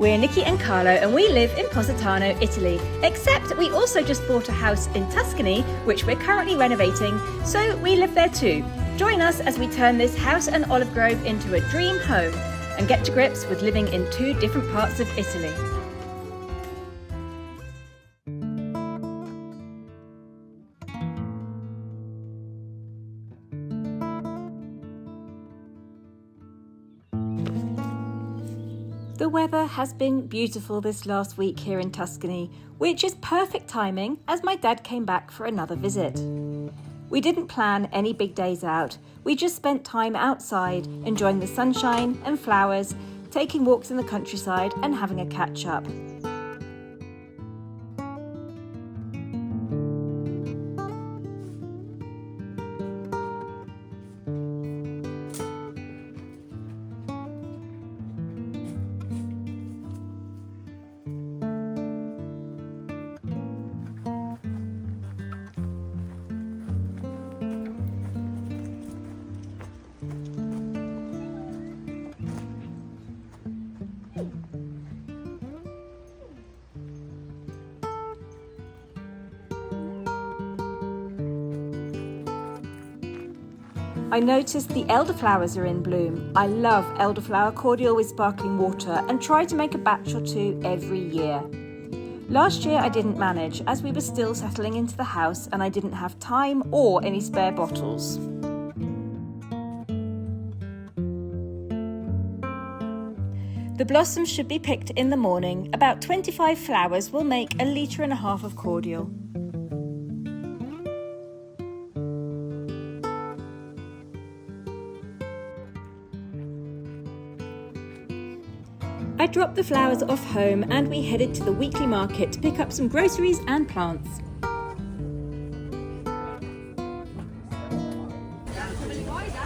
We're Nicki and Carlo and we live in Positano, Italy, except we also just bought a house in Tuscany, which we're currently renovating, so we live there too. Join us as we turn this house and olive grove into a dream home and get to grips with living in two different parts of Italy. The weather has been beautiful this last week here in Tuscany, which is perfect timing as my dad came back for another visit. We didn't plan any big days out. We just spent time outside, enjoying the sunshine and flowers, taking walks in the countryside and having a catch up. I noticed the elderflowers are in bloom. I love elderflower cordial with sparkling water and try to make a batch or two every year. Last year I didn't manage as we were still settling into the house and I didn't have time or any spare bottles. The blossoms should be picked in the morning. About 25 flowers will make 1.5 litres of cordial. I dropped the flowers off home and we headed to the weekly market to pick up some groceries and plants.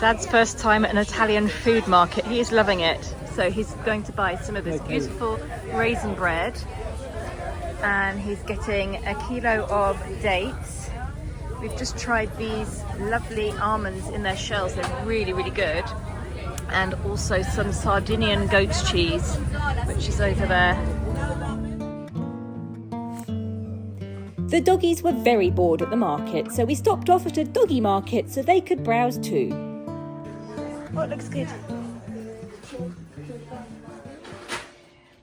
Dad's first time at an Italian food market. He is loving it. So he's going to buy some of this beautiful raisin bread and he's getting 1 kilo of dates. We've just tried these lovely almonds in their shells. They're really, really good. And also some Sardinian goat's cheese, which is over there. The doggies were very bored at the market, so we stopped off at a doggy market so they could browse too. Oh, it looks good.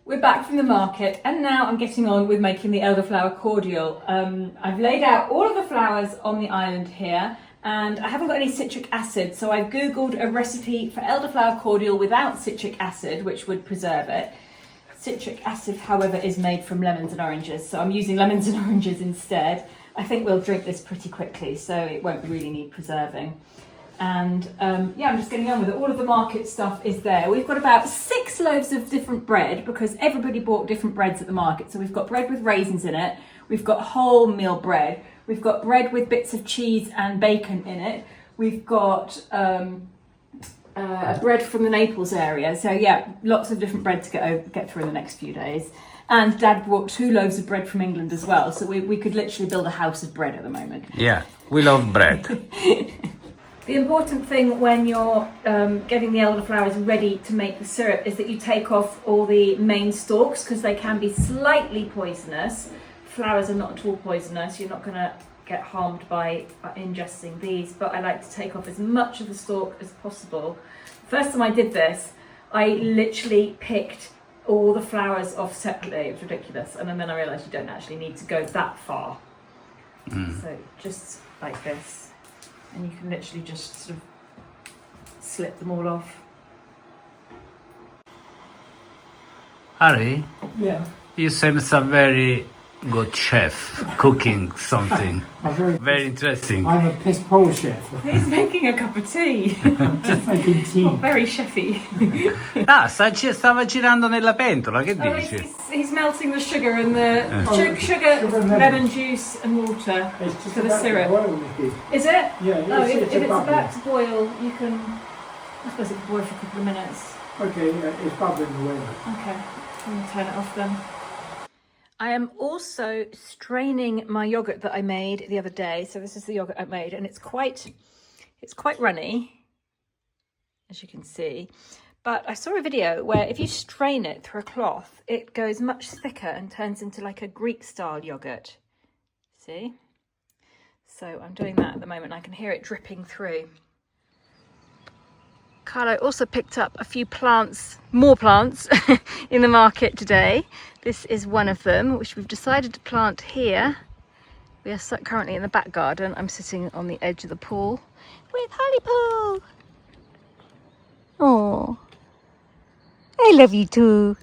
We're back from the market and now I'm getting on with making the elderflower cordial. I've laid out all of the flowers on the island here. And I haven't got any citric acid, so I've googled a recipe for elderflower cordial without citric acid, which would preserve it. Citric acid, however, is made from lemons and oranges, so I'm using lemons and oranges instead. I think we'll drink this pretty quickly, so it won't really need preserving. And yeah, I'm just getting on with it. All of the market stuff is there. We've got about 6 loaves of different bread because everybody bought different breads at the market. So we've got bread with raisins in it. We've got wholemeal bread. We've got bread with bits of cheese and bacon in it. We've got bread from the Naples area. So yeah, lots of different bread to get through in the next few days. And Dad brought 2 loaves of bread from England as well. So we could literally build a house of bread at the moment. Yeah, we love bread. The important thing when you're getting the elderflowers ready to make the syrup is that you take off all the main stalks because they can be slightly poisonous. Flowers are not at all poisonous. You're not going to get harmed by ingesting these, but I like to take off as much of the stalk as possible. First time I did this, I literally picked all the flowers off separately. It was ridiculous. And then I realised you don't actually need to go that far. So just like this. And you can literally just sort of slip them all off. Harry, Yeah. you seem a very good chef cooking something. Very interesting. I'm a piss poor chef. He's making a cup of tea. I'm just making tea. Very chefy. Stava girando nella pentola, che Oh, dici? he's melting the sugar and the sugar, lemon juice and water It's just for the about to syrup. boil, Nicki. Is it? Yeah, Oh, it's if it's bubbling. about to boil, you can. I suppose it can boil for a couple of minutes. Okay, it's bubbling away. Okay, I'm gonna turn it off then. I am also straining my yogurt that I made the other day. So this is the yogurt I made, and it's quite runny, as you can see. But I saw a video where if you strain it through a cloth, it goes much thicker and turns into like a Greek-style yogurt. See? So I'm doing that at the moment. I can hear it dripping through. Carlo also picked up a few plants, more plants, in the market today. This is one of them, which we've decided to plant here. We are currently in the back garden. I'm sitting on the edge of the pool with Hollypoo. Oh, I love you too.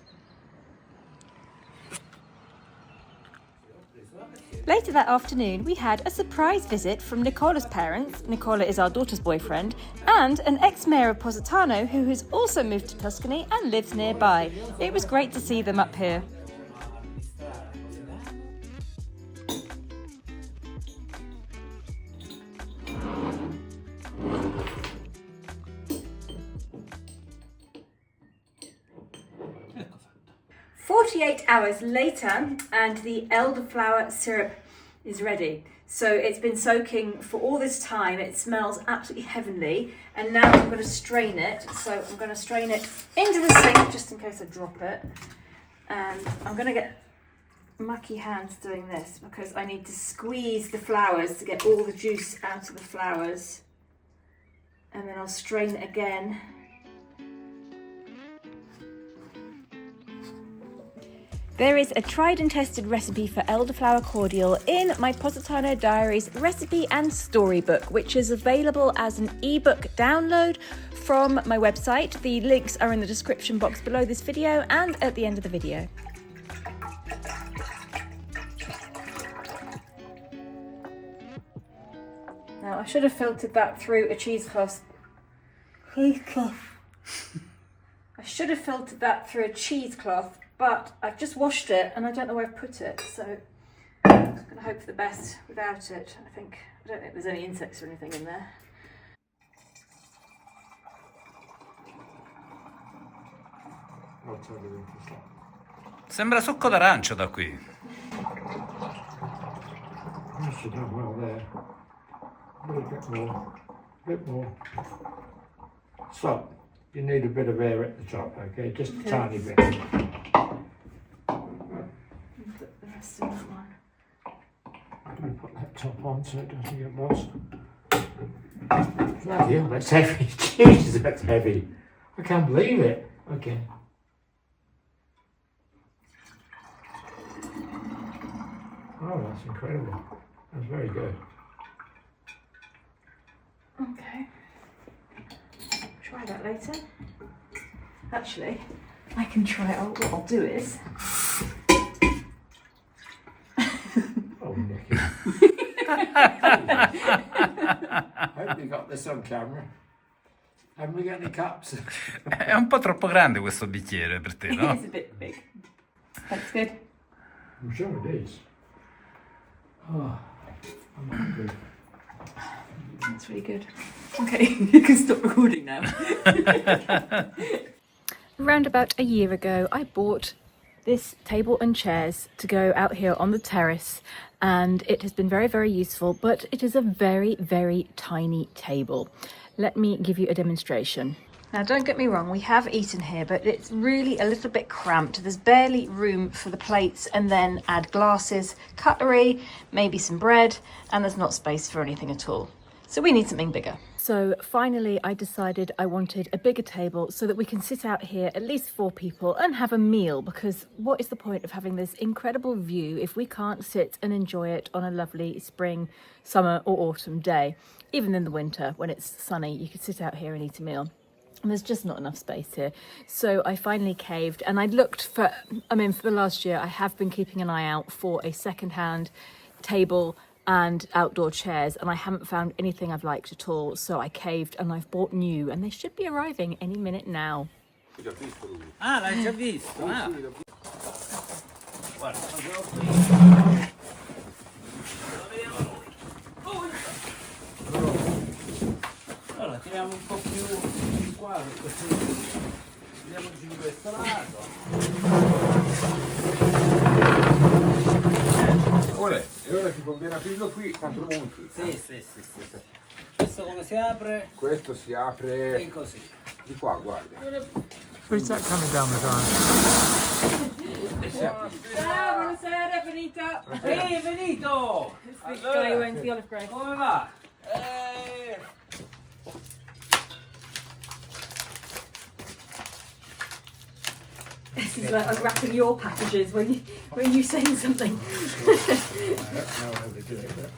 Later that afternoon, we had a surprise visit from Nicola's parents. Nicola is our daughter's boyfriend, and an ex-mayor of Positano who has also moved to Tuscany and lives nearby. It was great to see them up here. "48 hours later and the elderflower syrup is ready. So it's been soaking for all this time. It smells absolutely heavenly, and now I'm going to strain it. So I'm going to strain it into the sink just in case I drop it, and I'm going to get mucky hands doing this because I need to squeeze the flowers to get all the juice out of the flowers, and then I'll strain it again. There is a tried and tested recipe for elderflower cordial in my Positano Diaries recipe and storybook, which is available as an ebook download from my website. The links are in the description box below this video and at the end of the video. Now I should have filtered that through a cheesecloth. I should have filtered that through a cheesecloth, but I've just washed it and I don't know where I've put it, so I'm just going to hope for the best without it. I don't think there's any insects or anything in there. Sembra succo d'arancio da qui. I should have well there. A little bit more. A bit more. Stop. You need a bit of air at the top, okay? Just a tiny bit. Put the rest in that one. I'm going to put that top on so it doesn't get lost. Bloody hell, that's heavy. Jesus, that's heavy. I can't believe it. Okay. Oh, that's incredible. That's very good. Okay. Try that later. Actually, I can try it. What I'll do is... Oh, Nicki. I hope you got this on camera. Haven't we got any cups? È un po' troppo grande questo bicchiere per te, no? It's a bit big. That's good. I'm sure it is. Oh, I'm hungry. That's really good. Okay, you can stop recording now. Around about a year ago, I bought this table and chairs to go out here on the terrace, and it has been very, very useful, but it is a very, very tiny table. Let me give you a demonstration. Now, don't get me wrong, we have eaten here, but it's really a little bit cramped. There's barely room for the plates, and then add glasses, cutlery, maybe some bread, and there's not space for anything at all. So we need something bigger. So finally, I decided I wanted a bigger table so that we can sit out here, at least 4 people, and have a meal, because what is the point of having this incredible view if we can't sit and enjoy it on a lovely spring, summer or autumn day? Even in the winter, when it's sunny, you could sit out here and eat a meal. And there's just not enough space here. So I finally caved, and I looked for the last year, I have been keeping an eye out for a second-hand table and outdoor chairs, and I haven't found anything I've liked at all. So I caved and I've bought new, and they should be arriving any minute now. Ah, l'hai già visto? Ah. Guarda. Allora, tiriamo un po' più di qua, così vediamoci di questo lato. E ora ti conviene aprirlo qui, tanto lo monti. Sì. Questo come si apre? Questo si apre E così. Di qua, guarda. Who's that coming down the drive? Ciao, buonasera, Benito. Ehi, Benito! This guy who owns the olive grove. Come va? This is like unwrapping your packages when you saying something. I don't know how they do it, but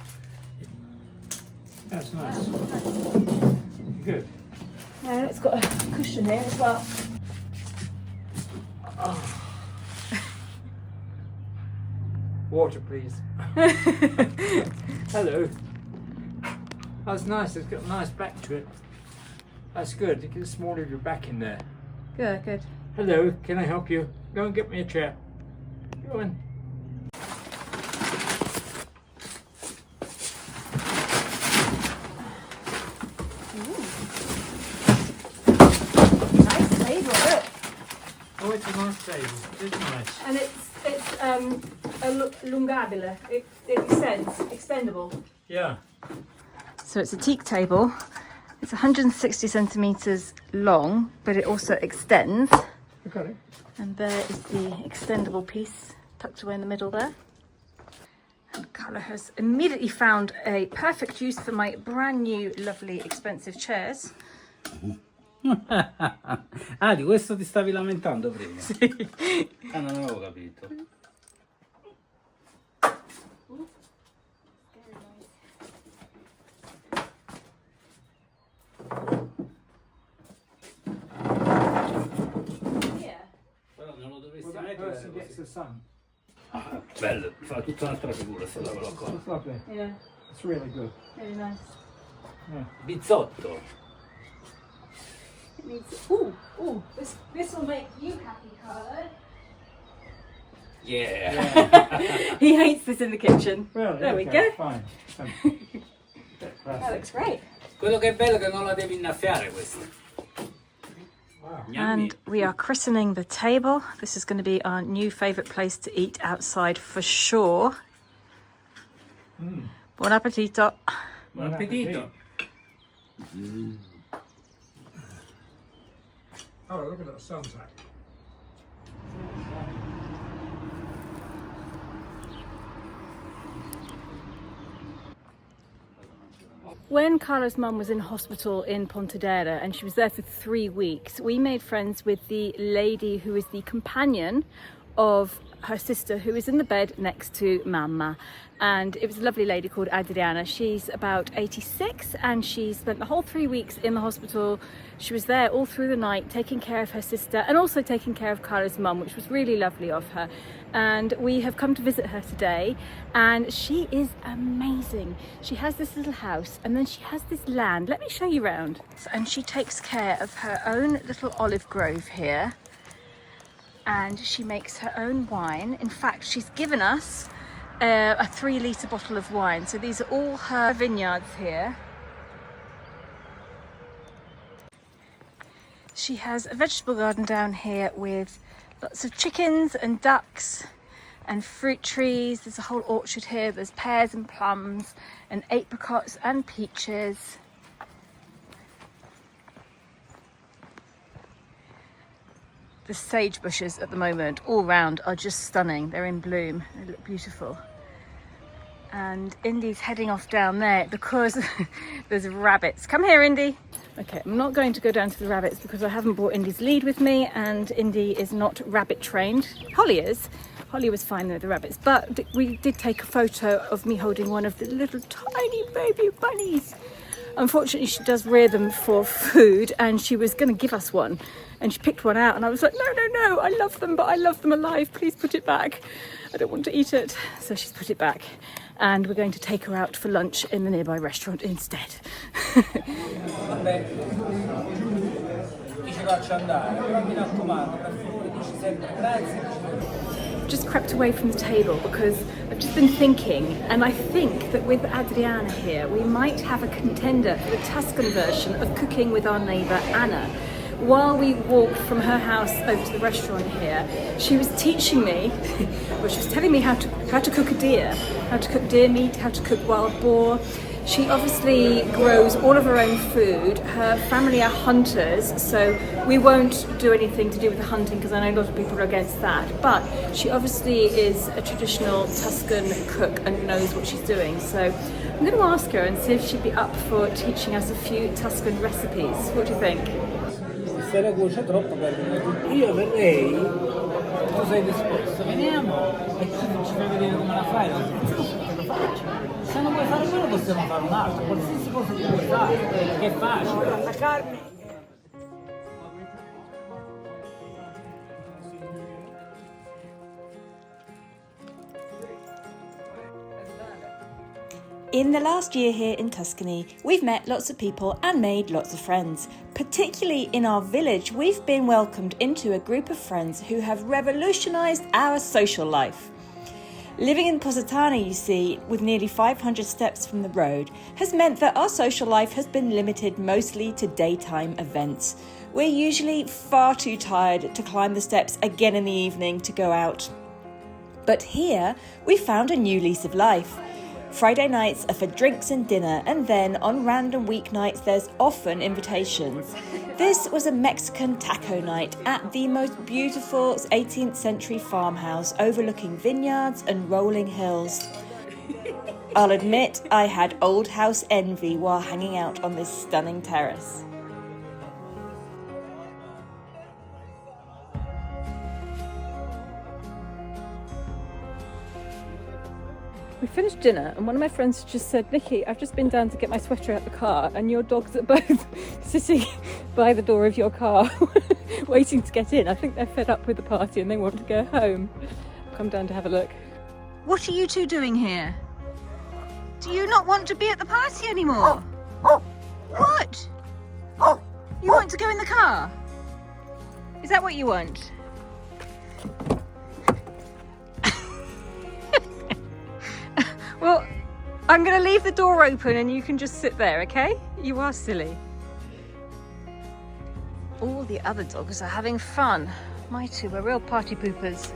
that's nice. Good. Yeah, it's got a cushion here as well. Water, please. Hello. That's nice. It's got a nice back to it. That's good. You get smaller your back in there. Good, good. Hello. Can I help you? Go and get me a chair. Go on. Nice table, look. Oh, it's a nice table. It's nice. And it's allungabile. It extends, extendable. Yeah. So it's a teak table. It's 160 centimeters long, but it also extends. You got it. And there is the extendable piece tucked away in the middle there. And Carla has immediately found a perfect use for my brand new, lovely, expensive chairs. Ah, di questo ti stavi lamentando prima? Sì. Ah, non avevo capito. Però non lo dovresti That mettere person gets così. the sun. Ah, bello, fa tutta un'altra figura sta tavola qua. It's lovely. Yeah, It's really good. really nice. Bizzotto. It needs. Ooh, this will make you happy, Carlo. Yeah. He hates this in the kitchen. Well, There we okay, go. Fine. That looks great. Quello che è bello è che non la devi innaffiare questa. Wow. And we are christening the table. This is going to be our new favourite place to eat outside for sure. Buon appetito. Buon appetito. Oh, look at that sunset. When Carla's mum was in hospital in Pontedera and she was there for 3 weeks, we made friends with the lady who is the companion of her sister, who is in the bed next to Mamma. And it was a lovely lady called Adriana. She's about 86 and she spent the whole 3 weeks in the hospital. She was there all through the night taking care of her sister and also taking care of Carla's mum, which was really lovely of her. And we have come to visit her today and she is amazing. She has this little house and then she has this land. Let me show you around. And she takes care of her own little olive grove here. And she makes her own wine. In fact, she's given us a 3-litre bottle of wine. So these are all her vineyards here. She has a vegetable garden down here with lots of chickens and ducks and fruit trees. There's a whole orchard here. There's pears and plums and apricots and peaches. The sage bushes at the moment all round are just stunning. They're in bloom. They look beautiful. And Indy's heading off down there because there's rabbits. Come here, Indy. Okay, I'm not going to go down to the rabbits because I haven't brought Indy's lead with me and Indy is not rabbit trained. Holly is. Holly was fine with the rabbits, but we did take a photo of me holding one of the little tiny baby bunnies. Unfortunately, she does rear them for food and she was going to give us one. And she picked one out and I was like, no, I love them, but I love them alive. Please put it back. I don't want to eat it. So she's put it back. And we're going to take her out for lunch in the nearby restaurant instead. Vabbè, chi ci faccia andare, però mi raccomando, per favore dici sempre grazie. Just crept away from the table because I've just been thinking, and I think that with Adriana here, we might have a contender for the Tuscan version of Cooking with Our Neighbour Anna. While we walked from her house over to the restaurant here, she was teaching me, well, she was telling me how to cook a deer, how to cook deer meat, how to cook wild boar. She obviously grows all of her own food. Her family are hunters, so we won't do anything to do with the hunting because I know a lot of people are against that. But she obviously is a traditional Tuscan cook and knows what she's doing. So I'm going to ask her and see if she'd be up for teaching us a few Tuscan recipes. What do you think? Se la cuoce troppo per io verrei, tu sei disposto, veniamo e ci fai vedere come la fai, se non vuoi fare quello possiamo fare un altro, qualsiasi cosa tu vuoi fare, che è facile. La carne. In the last year here in Tuscany, we've met lots of people and made lots of friends. Particularly in our village, we've been welcomed into a group of friends who have revolutionised our social life. Living in Positano, you see, with nearly 500 steps from the road, has meant that our social life has been limited mostly to daytime events. We're usually far too tired to climb the steps again in the evening to go out. But here, we found a new lease of life. Friday nights are for drinks and dinner, and then on random weeknights there's often invitations. This was a Mexican taco night at the most beautiful 18th century farmhouse overlooking vineyards and rolling hills. I'll admit I had old house envy while hanging out on this stunning terrace. We finished dinner and one of my friends just said, Nicki, I've just been down to get my sweater out the car and your dogs are both sitting by the door of your car waiting to get in. I think they're fed up with the party and they want to go home. Come down to have a look. What are you two doing here? Do you not want to be at the party anymore? What? You want to go in the car? Is that what you want? Well, I'm going to leave the door open and you can just sit there, okay? You are silly. All the other dogs are having fun. My two are real party poopers.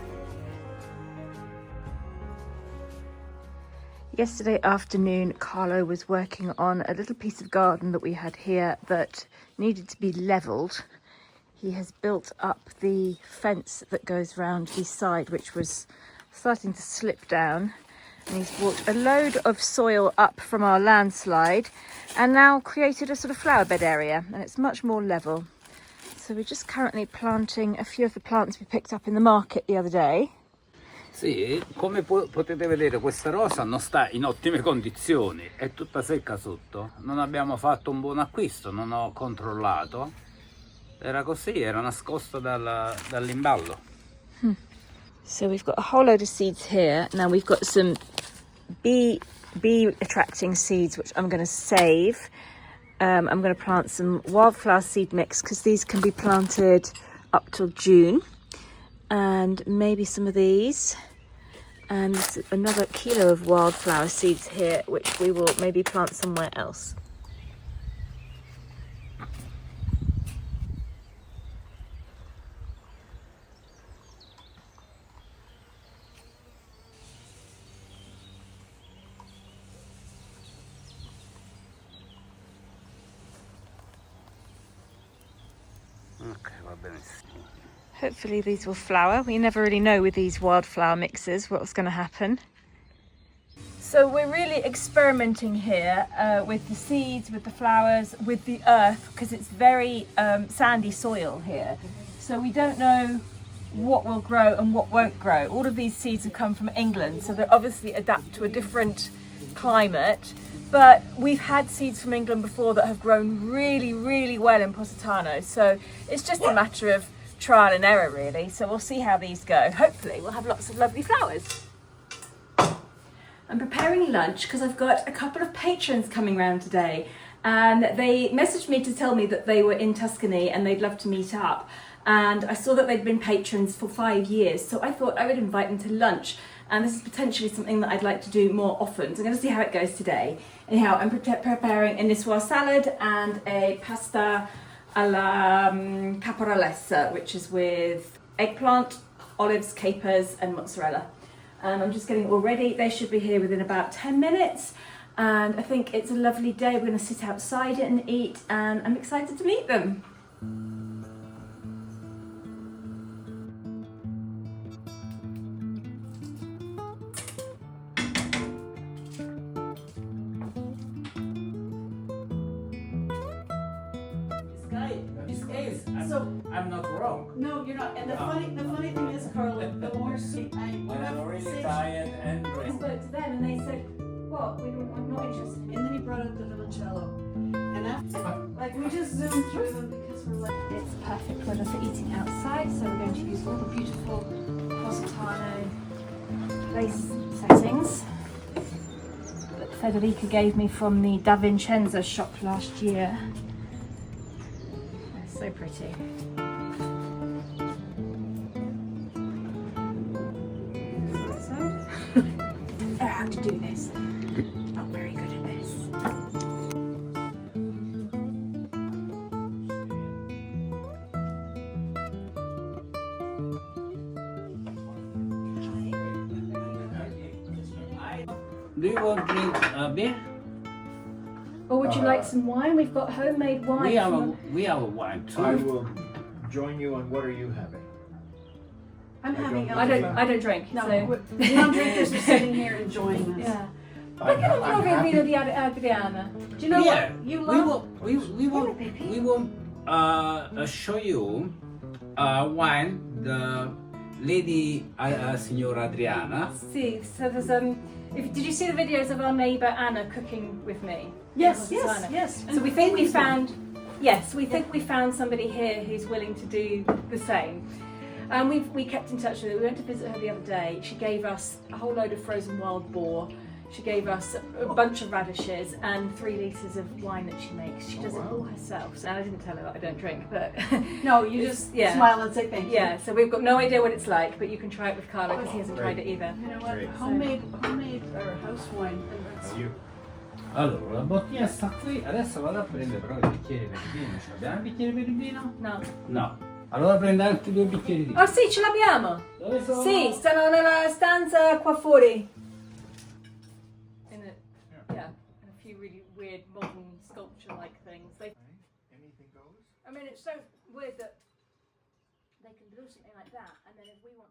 Yesterday afternoon, Carlo was working on a little piece of garden that we had here that needed to be levelled. He has built up the fence that goes round the side, which was starting to slip down. And he's brought a load of soil up from our landslide and now created a sort of flower bed area, and it's much more level. So we're just currently planting a few of the plants we picked up in the market the other day. Sì, come potete vedere questa rosa non sta in ottime condizioni, è tutta secca sotto, non abbiamo fatto un buon acquisto, non ho controllato, era così, era nascosta dall'imballo. So we've got a whole load of seeds here. Now we've got some bee attracting seeds which I'm going to save. I'm going to plant some wildflower seed mix because these can be planted up till June, and maybe some of these, and another kilo of wildflower seeds here which we will maybe plant somewhere else. Ok, va benissimo. Hopefully these will flower. We never really know with these wildflower mixes what's going to happen. So we're really experimenting here with the seeds, with the flowers, with the earth, because it's very sandy soil here. So we don't know what will grow and what won't grow. All of these seeds have come from England, so they're obviously adapt to a different climate. But we've had seeds from England before that have grown really, really well in Positano. So it's just a matter of trial and error, really. So we'll see how these go. Hopefully we'll have lots of lovely flowers. I'm preparing lunch because I've got a couple of patrons coming round today. And they messaged me to tell me that they were in Tuscany and they'd love to meet up. And I saw that they'd been patrons for 5 years. So I thought I would invite them to lunch. And this is potentially something that I'd like to do more often. So I'm going to see how it goes today. Anyhow, I'm preparing a Niçoise salad and a pasta alla caporalessa, which is with eggplant, olives, capers and mozzarella. I'm just getting it all ready. They should be here within about 10 minutes. and I think it's a lovely day. We're going to sit outside it and eat, and I'm excited to meet them. I'm not wrong. No, you're not. And the funny thing is, Carla, the more I'm already tired and I spoke to them and they said, what? I'm not interested in it. And then he brought up the limoncello. And after, like, we just zoomed through them because we're like, It's perfect weather for eating outside, so we're going to use all the beautiful Positano place settings that Federica gave me from the Da Vincenza shop last year. They're so pretty. I have to do this. Not very good at this. Do you want to drink beer? Or would you like some wine? We've got homemade wine. We have a wine too. I will join you on what are you having? I'm having I don't drink. No, So. we don't drink this. We're sitting here enjoying this. Yeah. I'm happy. Vino di Adriana. Do you know Yeah, what you love? we will show you wine the lady Signora Adriana. See, so there's did you see the videos of our neighbour Anna cooking with me? Yes, In yes, Positano? yes. So we think we found, we found somebody here who's willing to do the same. And we kept in touch with her. We went to visit her the other day. She gave us a whole load of frozen wild boar. She gave us a bunch of radishes and 3 litres of wine that she makes. She does it all herself. So I didn't tell her that I don't drink, but No, you just smile and say thank you. yeah. So we've got no idea what it's like, but you can try it with Carlo because he hasn't tried it either. You know what? Great. Homemade or house wine. Allora, la bottiglia sta qui, adesso vado a prendere però i bicchieri per il vino. Abbiamo un bicchiere per il vino? No. No. Allora prendo altri 2 bicchieri di vino. Oh sì, ce l'abbiamo! Dove sono? Sì, stanno nella stanza qua fuori. Yeah, and a few really weird modern sculpture-like things. Anything goes? I mean, it's so weird that they can do something like that, and then if we want